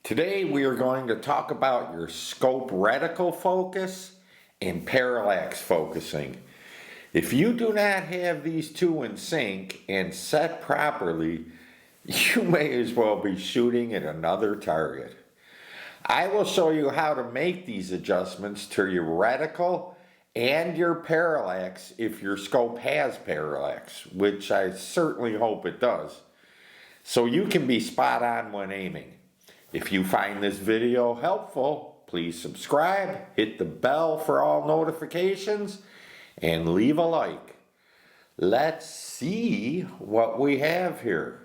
Today we are going to talk about your scope reticle focus and parallax focusing. If you do not have these two in sync and set properly, you may as well be shooting at another target. I will show you how to make these adjustments to your reticle and your parallax if your scope has parallax, which I certainly hope it does, so you can be spot on when aiming. If you find this video helpful, please subscribe, hit the bell for all notifications, and leave a like. Let's see what we have here.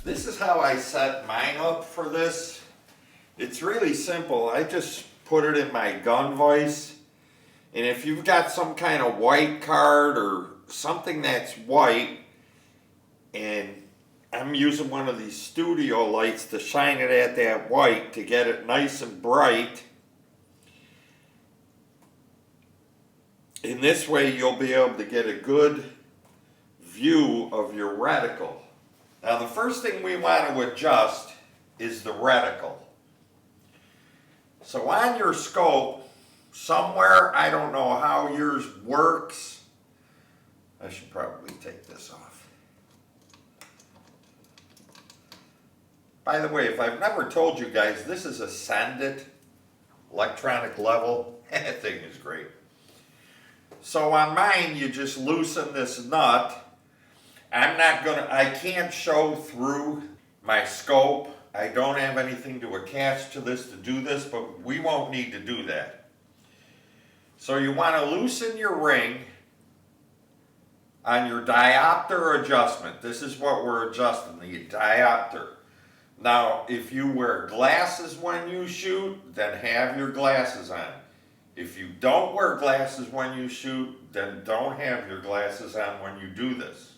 This is how I set mine up for this. It's really simple. I just put it in my gun vise. And if you've got some kind of white card or something that's white, and I'm using one of these studio lights to shine it at that white to get it nice and bright. In this way you'll be able to get a good view of your reticle. Now the first thing we want to adjust is the reticle. So on your scope, somewhere, I don't know how yours works. I should probably take this off. By the way, if I've never told you guys, this is a Send It electronic level. That thing is great. So on mine, you just loosen this nut. I can't show through my scope. I don't have anything to attach to this to do this, but we won't need to do that. So you want to loosen your ring on your diopter adjustment. This is what we're adjusting, the diopter. Now, if you wear glasses when you shoot, then have your glasses on. If you don't wear glasses when you shoot, then don't have your glasses on when you do this.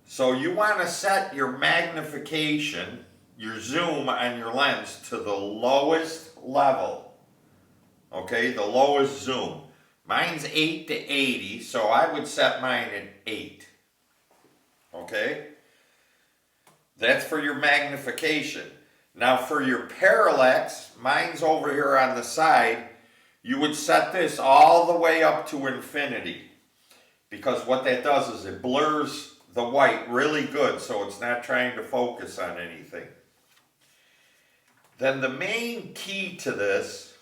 So you want to set your magnification, your zoom on your lens to the lowest level. Okay, the lowest zoom. Mine's 8 to 80, so I would set mine at 8. Okay? That's for your magnification. Now for your parallax, mine's over here on the side, you would set this all the way up to infinity. Because what that does is it blurs the white really good, so it's not trying to focus on anything. Then the main key to this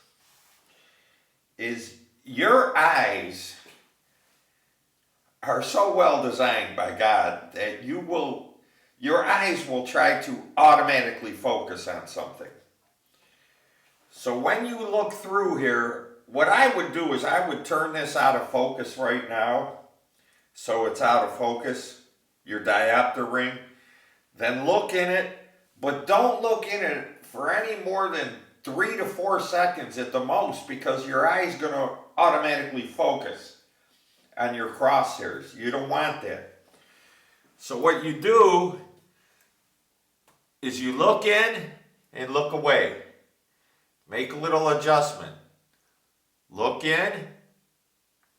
is your eyes are so well designed by God that your eyes will try to automatically focus on something. So when you look through here, what I would do is I would turn this out of focus right now, so it's out of focus, your diopter ring. Then look in it, but don't look in it for any more than 3 to 4 seconds at the most, because your eye is going to automatically focus on your crosshairs. You don't want that. So what you do is you look in and look away. Make a little adjustment. Look in,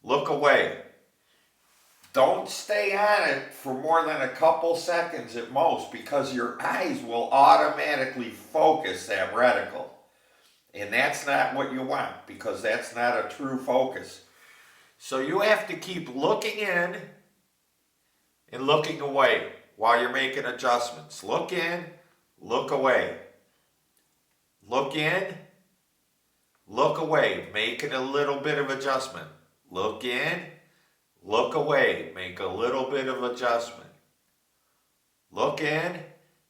look away. Don't stay on it for more than a couple seconds at most, because your eyes will automatically focus that reticle. And that's not what you want, because that's not a true focus. So you have to keep looking in and looking away while you're making adjustments. Look in, look away. Look in, look away, making a little bit of adjustment. Look in, look away, make a little bit of adjustment. Look in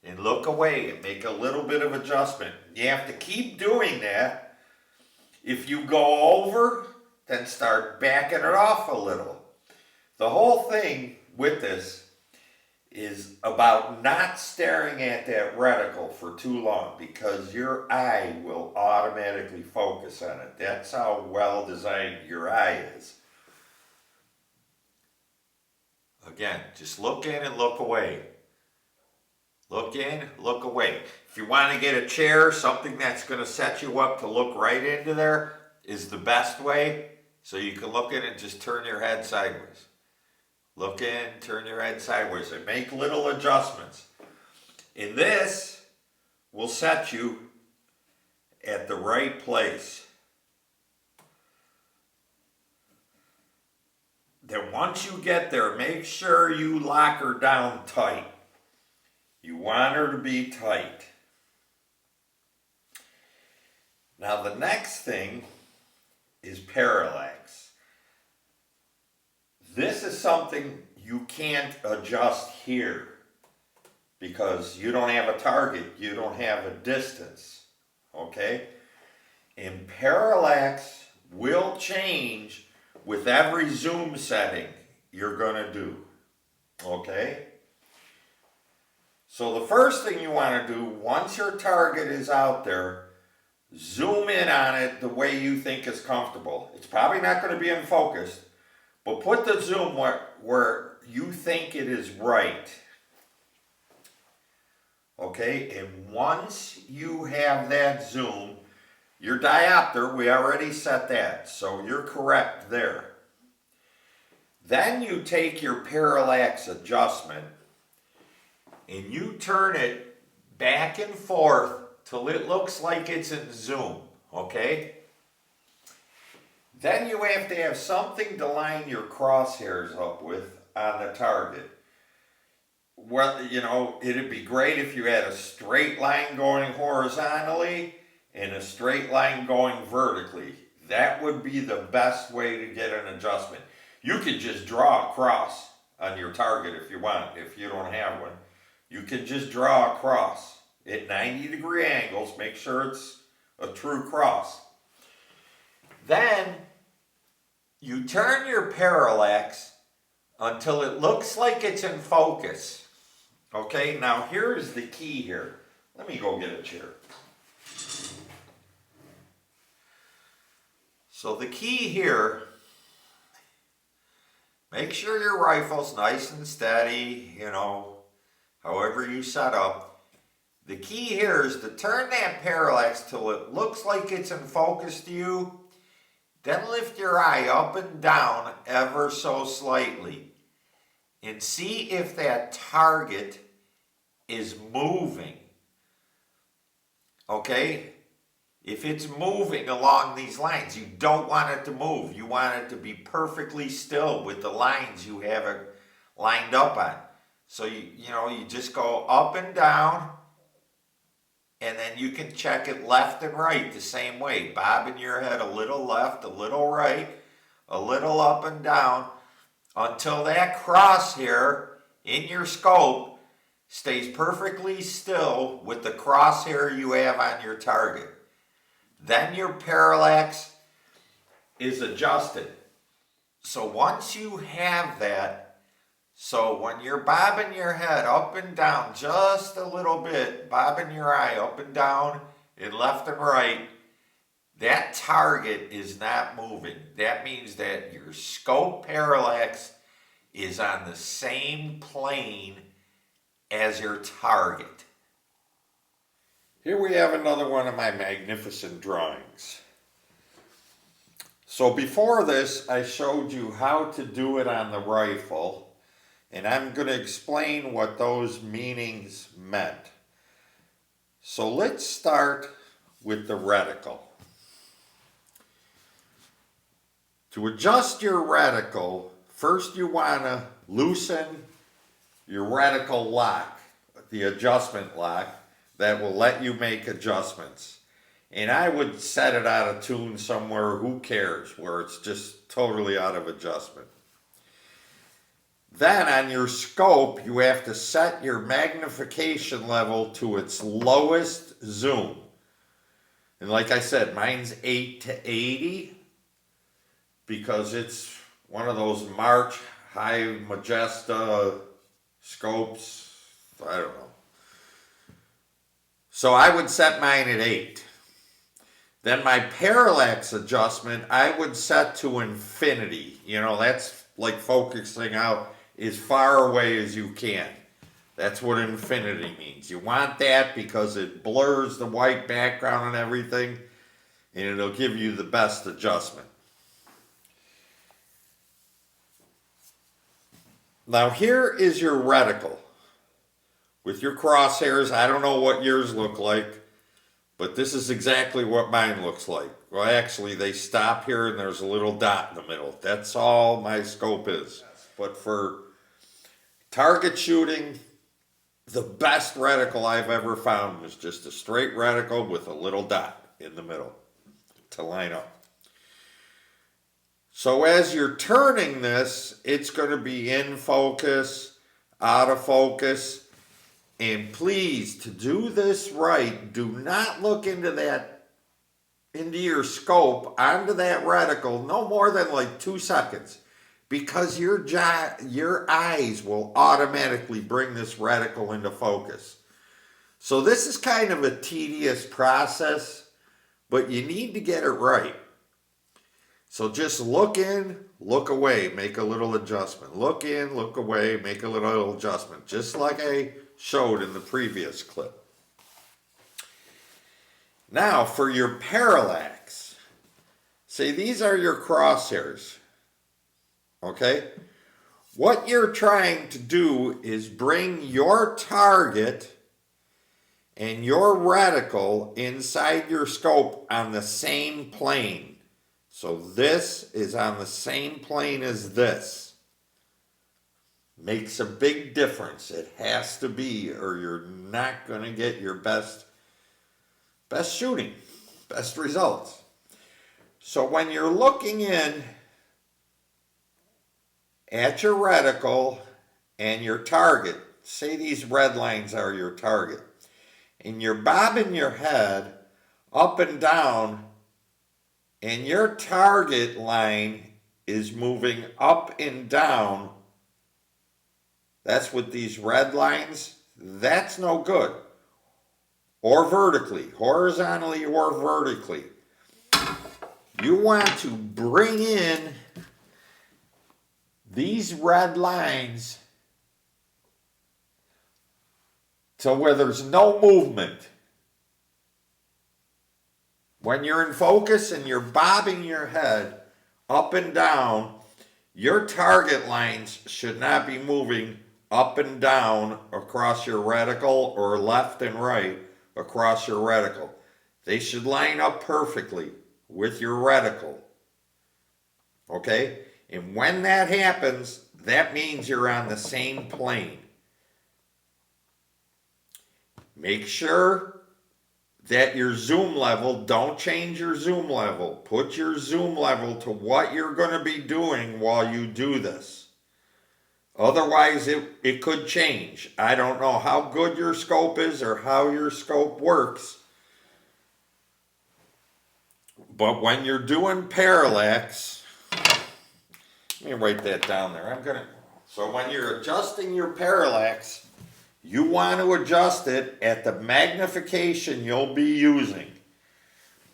and look away and make a little bit of adjustment. You have to keep doing that. If you go over, then start backing it off a little. The whole thing with this is about not staring at that reticle for too long, because your eye will automatically focus on it. That's how well designed your eye is. Again, just look in and look away. Look in, look away. If you want to get a chair, something that's going to set you up to look right into there is the best way. So you can look in and just turn your head sideways. Look in, turn your head sideways, and make little adjustments. And this will set you at the right place. Then once you get there, make sure you lock her down tight. You want her to be tight. Now the next thing is parallax. This is something you can't adjust here because you don't have a target, you don't have a distance, okay? And parallax will change with every zoom setting you're gonna do, okay? So the first thing you wanna do, once your target is out there, zoom in on it the way you think is comfortable. It's probably not gonna be in focus, but put the zoom where you think it is right. Okay, and once you have that zoom, your diopter, we already set that, so you're correct there. Then you take your parallax adjustment and you turn it back and forth till it looks like it's in zoom, okay? Then you have to have something to line your crosshairs up with on the target. Well, you know, it'd be great if you had a straight line going horizontally and a straight line going vertically. That would be the best way to get an adjustment. You could just draw a cross on your target if you want, if you don't have one. You can just draw a cross at 90-degree angles, make sure it's a true cross. Then you turn your parallax until it looks like it's in focus. Okay, now here's the key here. Let me go get a chair. So the key here, make sure your rifle's nice and steady, you know, however you set up. The key here is to turn that parallax till it looks like it's in focus to you. Then lift your eye up and down ever so slightly and see if that target is moving. Okay? If it's moving along these lines, you don't want it to move. You want it to be perfectly still with the lines you have it lined up on. So you just go up and down, and then you can check it left and right the same way, bobbing your head a little left, a little right, a little up and down, until that crosshair in your scope stays perfectly still with the crosshair you have on your target. Then your parallax is adjusted. So once you have that, so when you're bobbing your head up and down just a little bit, bobbing your eye up and down and left and right, that target is not moving. That means that your scope parallax is on the same plane as your target. Here we have another one of my magnificent drawings. So before this, I showed you how to do it on the rifle, and I'm going to explain what those meanings meant. So let's start with the reticle. To adjust your reticle, first you want to loosen your reticle lock, the adjustment lock that will let you make adjustments. And I would set it out of tune somewhere, who cares, where it's just totally out of adjustment. Then on your scope, you have to set your magnification level to its lowest zoom. And like I said, mine's 8 to 80 because it's one of those March High Magesta scopes. I don't know. So I would set mine at 8. Then my parallax adjustment, I would set to infinity. You know, that's like focusing out as far away as you can. That's what infinity means. You want that because it blurs the white background and everything, and it'll give you the best adjustment. Now here is your reticle with your crosshairs. I don't know what yours look like, but this is exactly what mine looks like. Well, actually, they stop here and there's a little dot in the middle. That's all my scope is. But for target shooting, the best reticle I've ever found was just a straight reticle with a little dot in the middle to line up. So as you're turning this, it's going to be in focus, out of focus. And please, to do this right, do not look into your scope, onto that reticle, no more than like 2 seconds. Because your eyes will automatically bring this reticle into focus. So this is kind of a tedious process, but you need to get it right. So just look in, look away, make a little adjustment. Look in, look away, make a little adjustment, just like I showed in the previous clip. Now for your parallax, say these are your crosshairs, okay? What you're trying to do is bring your target and your reticle inside your scope on the same plane. So this is on the same plane as this. Makes a big difference. It has to be, or you're not going to get your best shooting, best results. So when you're looking in at your reticle and your target, say these red lines are your target, and you're bobbing your head up and down, and your target line is moving up and down, that's with these red lines, that's no good. Or vertically, horizontally or vertically. You want to bring in these red lines to where there's no movement. When you're in focus and you're bobbing your head up and down, your target lines should not be moving up and down across your reticle or left and right across your reticle. They should line up perfectly with your reticle. Okay? And when that happens, that means you're on the same plane. Make sure that your zoom level, don't change your zoom level. Put your zoom level to what you're going to be doing while you do this. Otherwise, it could change. I don't know how good your scope is or how your scope works. But when you're doing parallax, let me write that down there. So when you're adjusting your parallax, you want to adjust it at the magnification you'll be using.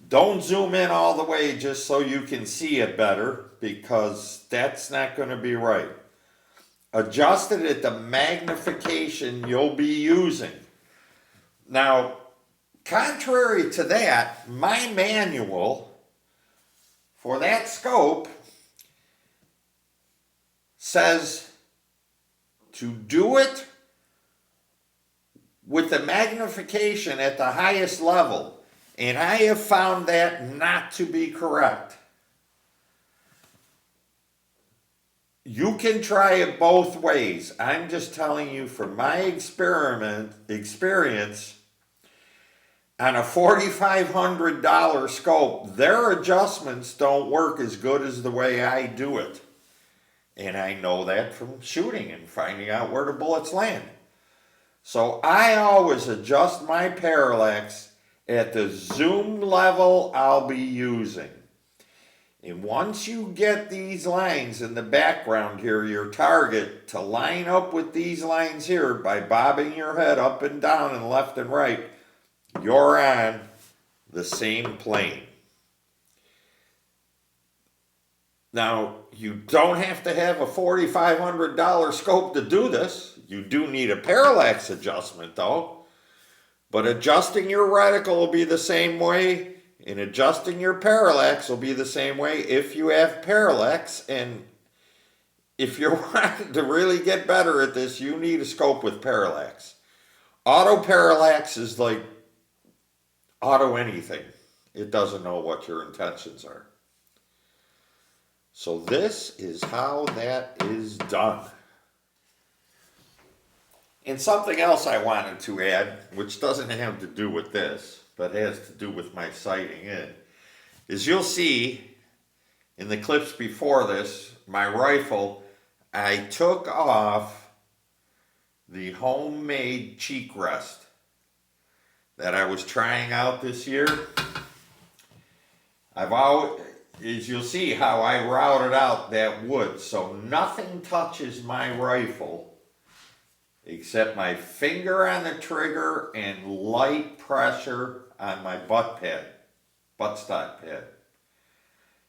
Don't zoom in all the way just so you can see it better, because that's not going to be right. Adjust it at the magnification you'll be using. Now, contrary to that, my manual for that scope says to do it with the magnification at the highest level, and I have found that not to be correct. You can try it both ways. I'm just telling you from my experience, on a $4,500 scope, their adjustments don't work as good as the way I do it. And I know that from shooting and finding out where the bullets land. So I always adjust my parallax at the zoom level I'll be using. And once you get these lines in the background here, your target, to line up with these lines here by bobbing your head up and down and left and right, you're on the same plane. Now, you don't have to have a $4,500 scope to do this. You do need a parallax adjustment though. But adjusting your reticle will be the same way, and adjusting your parallax will be the same way if you have parallax. And if you're wanting to really get better at this, you need a scope with parallax. Auto parallax is like auto anything. It doesn't know what your intentions are. So this is how that is done. And something else I wanted to add, which doesn't have to do with this, but has to do with my sighting in, is you'll see in the clips before this, my rifle, I took off the homemade cheek rest that I was trying out this year. As you'll see how I routed out that wood, so nothing touches my rifle except my finger on the trigger and light pressure on my buttstock pad.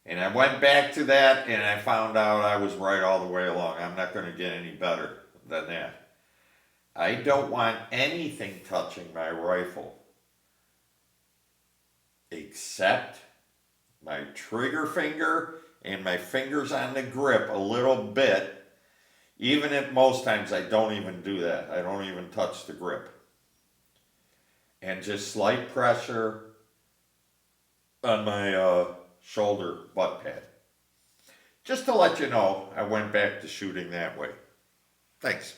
And I went back to that and I found out I was right all the way along. I'm not going to get any better than that. I don't want anything touching my rifle except my trigger finger and my fingers on the grip a little bit. Even at most times I don't even do that. I don't even touch the grip. And just slight pressure on my shoulder butt pad. Just to let you know, I went back to shooting that way. Thanks.